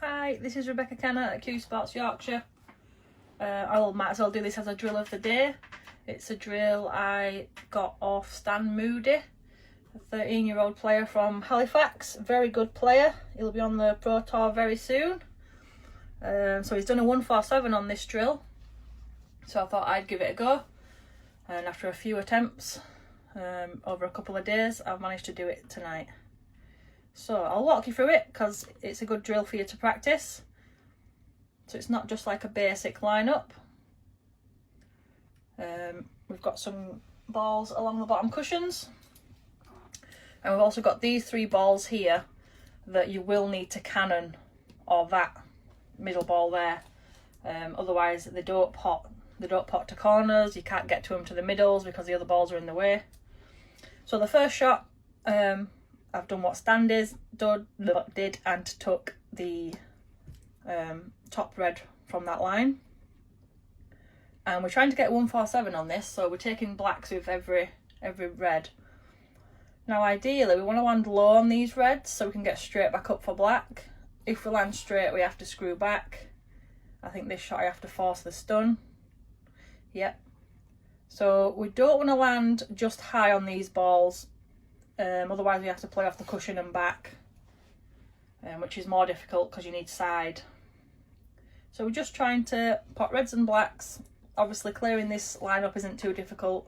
Hi, this is Rebecca Kenna at AQ Sports Yorkshire. I might as well do this as a drill of the day. It's a drill I got off Stan Moody, a 13-year-old player from Halifax. Very good player. He'll be on the Pro Tour very soon. So he's done a 147 on this drill. So I thought I'd give it a go. And after a few attempts, over a couple of days, I've managed to do it tonight. So I'll walk you through it because it's a good drill for you to practice. So it's not just like a basic lineup. We've got some balls along the bottom cushions. And we've also got these 3 balls here that you will need to cannon, or that middle ball there. Otherwise they don't pot to corners, you can't get to them to the middles because the other balls are in the way. So the first shot, I've done what Stan did and took the top red from that line. And we're trying to get 147 on this, so we're taking blacks with every red. Now ideally we want to land low on these reds so we can get straight back up for black. If we land straight we have to screw back. I think this shot I have to force the stun. Yep. So we don't want to land just high on these balls. Otherwise we have to play off the cushion and back, which is more difficult because you need side. So we're just trying to pot reds and blacks. Obviously clearing this lineup isn't too difficult.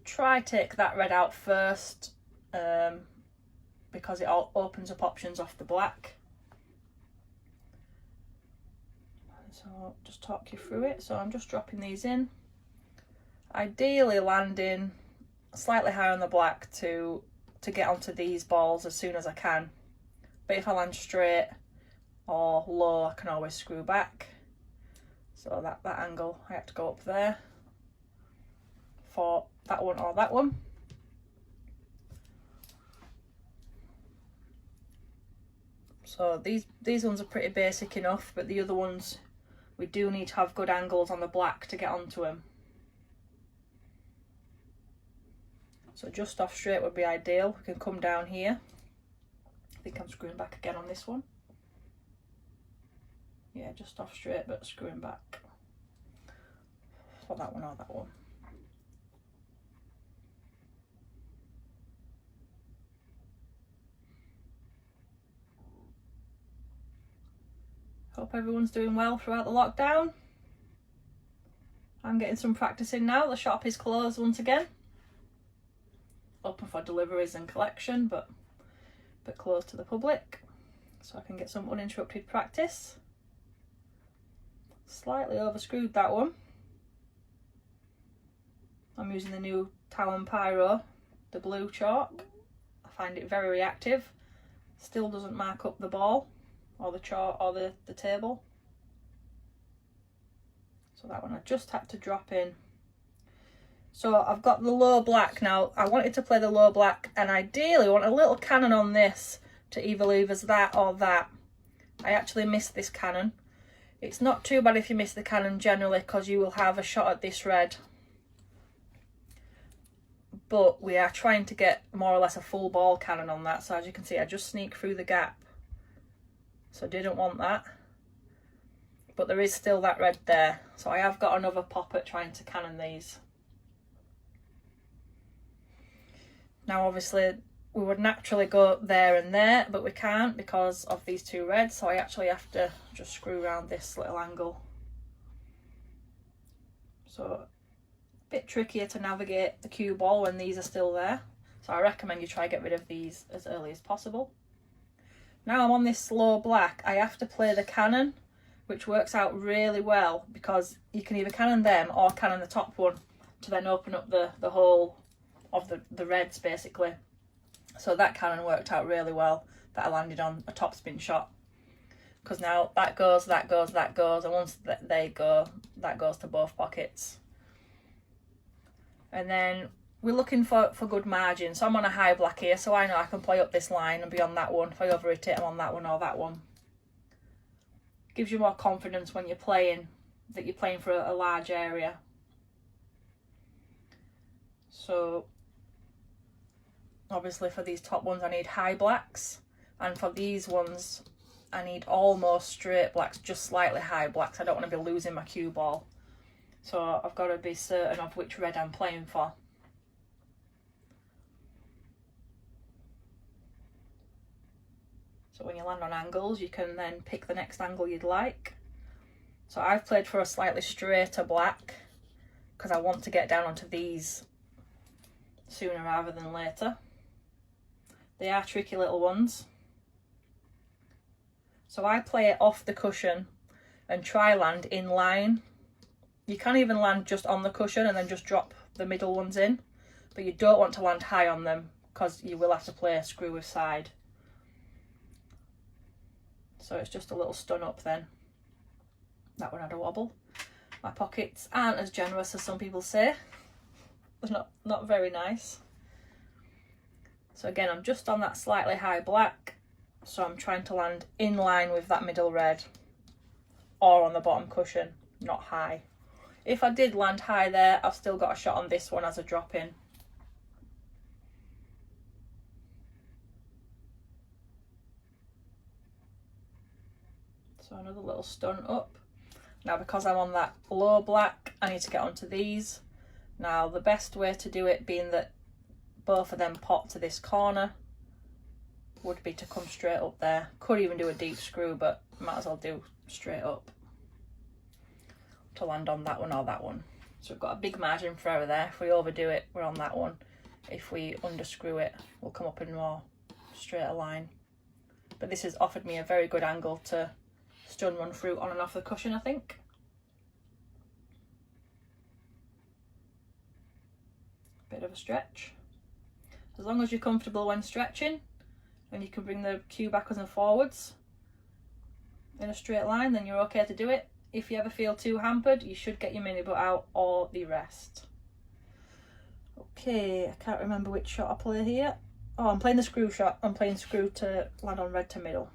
Try take that red out first, because it all opens up options off the black. So I'll just talk you through it. So I'm just dropping these in. Ideally landing slightly higher on the black to get onto these balls as soon as I can. But if I land straight or low, I can always screw back. So that angle, I have to go up there for that one or that one. So these ones are pretty basic enough, but the other ones, we do need to have good angles on the black to get onto them. So just off straight would be ideal. We can come down here. I think I'm screwing back again on this one. Yeah, just off straight but screwing back. For that one or that one. Hope everyone's doing well throughout the lockdown. I'm getting some practice in now. The shop is closed once again. Open for deliveries and collection, but closed to the public, so I can get some uninterrupted practice. Slightly overscrewed that one. I'm using the new Talon Pyro, the blue chalk. I find it very reactive. Still doesn't mark up the ball or the chalk or the table. So that one I just had to drop in. So I've got the low black now. I wanted to play the low black and ideally want a little cannon on this to either leave as that or that. I actually missed this cannon. It's not too bad if you miss the cannon generally because you will have a shot at this red. But we are trying to get more or less a full ball cannon on that. So as you can see, I just sneak through the gap. So I didn't want that. But there is still that red there. So I have got another pop at trying to cannon these. Now obviously we would naturally go there and there, but we can't because of these 2 reds, so I actually have to just screw around this little angle. So a bit trickier to navigate the cue ball when these are still there, so I recommend you try get rid of these as early as possible. Now I'm on this low black, I have to play the cannon, which works out really well because you can either cannon them or cannon the top one to then open up the whole of the reds basically. So that cannon worked out really well, that I landed on a top spin shot, because now that goes, that goes, that goes, and once they go, that goes to both pockets. And then we're looking for good margin, so I'm on a high black here, so I know I can play up this line and be on that one. If I overhit it, I'm on that one or that one. Gives you more confidence when you're playing, that you're playing for a large area. So obviously for these top ones I need high blacks, and for these ones I need almost straight blacks, just slightly high blacks. I don't want to be losing my cue ball. So I've got to be certain of which red I'm playing for. So when you land on angles, you can then pick the next angle you'd like. So I've played for a slightly straighter black because I want to get down onto these sooner rather than later. They are tricky little ones. So I play it off the cushion and try land in line. You can even land just on the cushion and then just drop the middle ones in, but you don't want to land high on them because you will have to play a screw with side. So it's just a little stun up then. That one had a wobble. My pockets aren't as generous as some people say. They're not very nice. So again, I'm just on that slightly high black. So I'm trying to land in line with that middle red or on the bottom cushion, not high. If I did land high there, I've still got a shot on this one as a drop in. So another little stun up. Now because I'm on that low black, I need to get onto these. Now the best way to do it, being that both of them pop to this corner, would be to come straight up there. Could even do a deep screw, but might as well do straight up to land on that one or that one. So we've got a big margin for error there. If we overdo it, we're on that one. If we underscrew it, we'll come up in more straighter line. But this has offered me a very good angle to stun one through on and off the cushion, I think. Bit of a stretch. As long as you're comfortable when stretching and you can bring the cue backwards and forwards in a straight line, then you're okay to do it. If you ever feel too hampered, you should get your mini butt out or the rest. Okay, I can't remember which shot I play here. Oh, I'm playing the screw shot. I'm playing screw to land on red to middle.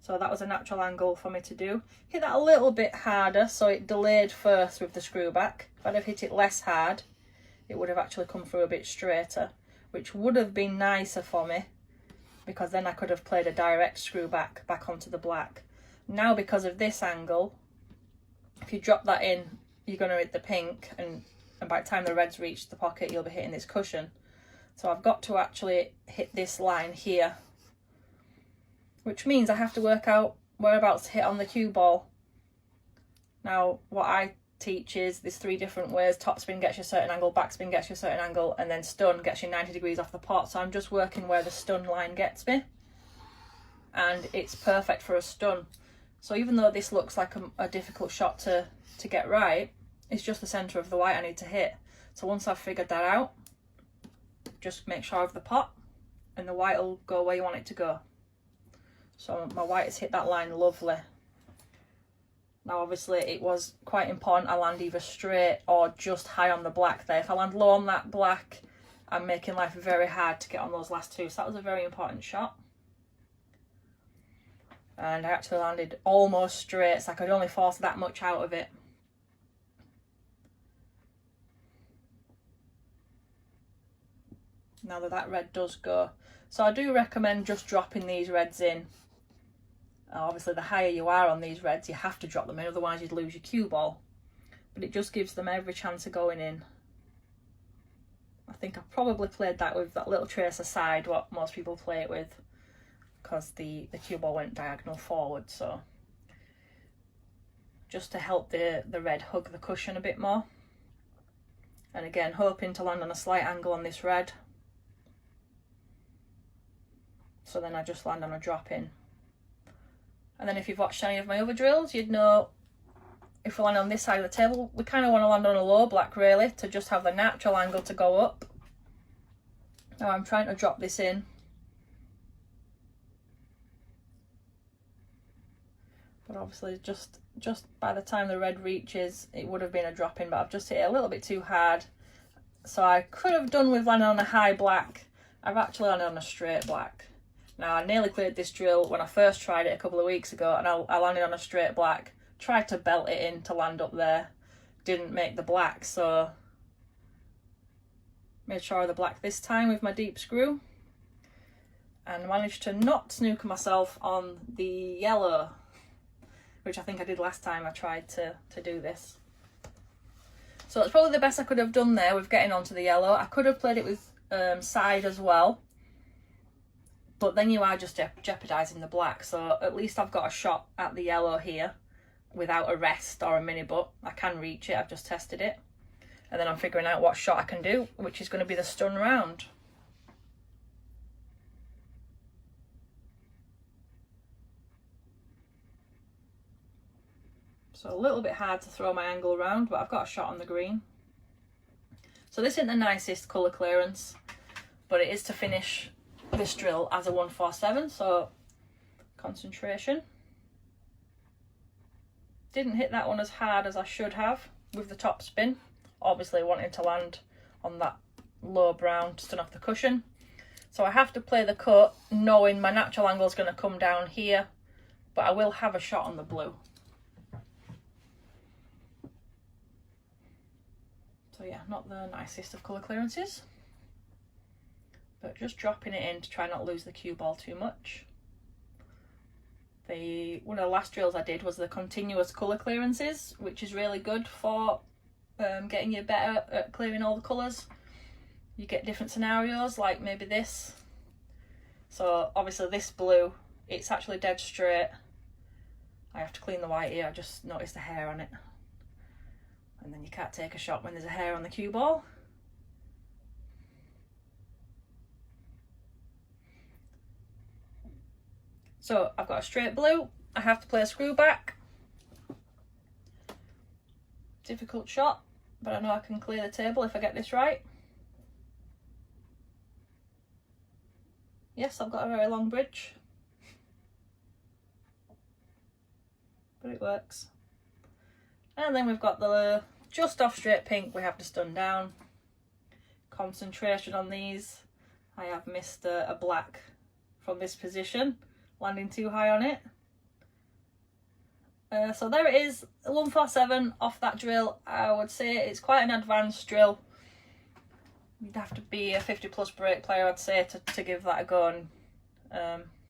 So that was a natural angle for me to do. Hit that a little bit harder, so it delayed first with the screw back. If I'd have hit it less hard, it would have actually come through a bit straighter, which would have been nicer for me, because then I could have played a direct screw back onto the black. Now because of this angle, if you drop that in, you're going to hit the pink, and by the time the red's reached the pocket, you'll be hitting this cushion. So I've got to actually hit this line here, which means I have to work out whereabouts to hit on the cue ball. Now what I teach is there's 3 different ways. Topspin gets you a certain angle, backspin gets you a certain angle, and then stun gets you 90 degrees off the pot. So I'm just working where the stun line gets me, and it's perfect for a stun. So even though this looks like a difficult shot to get right, it's just the centre of the white I need to hit. So once I've figured that out, just make sure of the pot and the white will go where you want it to go. So my white has hit that line lovely. Now obviously it was quite important I land either straight or just high on the black there. If I land low on that black, I'm making life very hard to get on those last 2. So that was a very important shot. And I actually landed almost straight, so I could only force that much out of it. Now that red does go. So I do recommend just dropping these reds in. Obviously the higher you are on these reds, you have to drop them in, otherwise you'd lose your cue ball. But it just gives them every chance of going in. I think I probably played that with that little tracer side, what most people play it with, because the cue ball went diagonal forward. So just to help the red hug the cushion a bit more. And again, hoping to land on a slight angle on this red. So then I just land on a drop in. And then if you've watched any of my other drills, you'd know if we land on this side of the table, we kind of want to land on a low black really, to just have the natural angle to go up. Now I'm trying to drop this in. But obviously just by the time the red reaches, it would have been a drop in, but I've just hit it a little bit too hard. So I could have done with landing on a high black. I've actually landed on a straight black. Now I nearly cleared this drill when I first tried it a couple of weeks ago, and I landed on a straight black. Tried to belt it in to land up there. Didn't make the black, so made sure of the black this time with my deep screw. and managed to not snooker myself on the yellow, which I think I did last time I tried to do this. So it's probably the best I could have done there with getting onto the yellow. I could have played it with side as well, but then you are just jeopardising the black. So at least I've got a shot at the yellow here without a rest or a mini butt. I can reach it, I've just tested it. And then I'm figuring out what shot I can do, which is going to be the stun round. So a little bit hard to throw my angle around, but I've got a shot on the green. So this isn't the nicest colour clearance, but it is to finish this drill as a 147, so concentration. Didn't hit that one as hard as I should have with the top spin, obviously wanting to land on that low brown to stun off the cushion. So I have to play the cut knowing my natural angle is going to come down here, but I will have a shot on the blue. So yeah, not the nicest of colour clearances, but just dropping it in to try not lose the cue ball too much. One of the last drills I did was the continuous colour clearances, which is really good for getting you better at clearing all the colours. You get different scenarios, like maybe this. So obviously this blue, it's actually dead straight. I have to clean the white here, I just noticed the hair on it. And then you can't take a shot when there's a hair on the cue ball. So I've got a straight blue, I have to play a screw back. Difficult shot, but I know I can clear the table if I get this right. Yes, I've got a very long bridge, but it works. And then we've got the just off straight pink, we have to stun down. Concentration on these. I have missed a black from this position, landing too high on it. So there it is, 147 off that drill. I would say it's quite an advanced drill. You'd have to be a 50+ break player, I'd say, to give that a go. And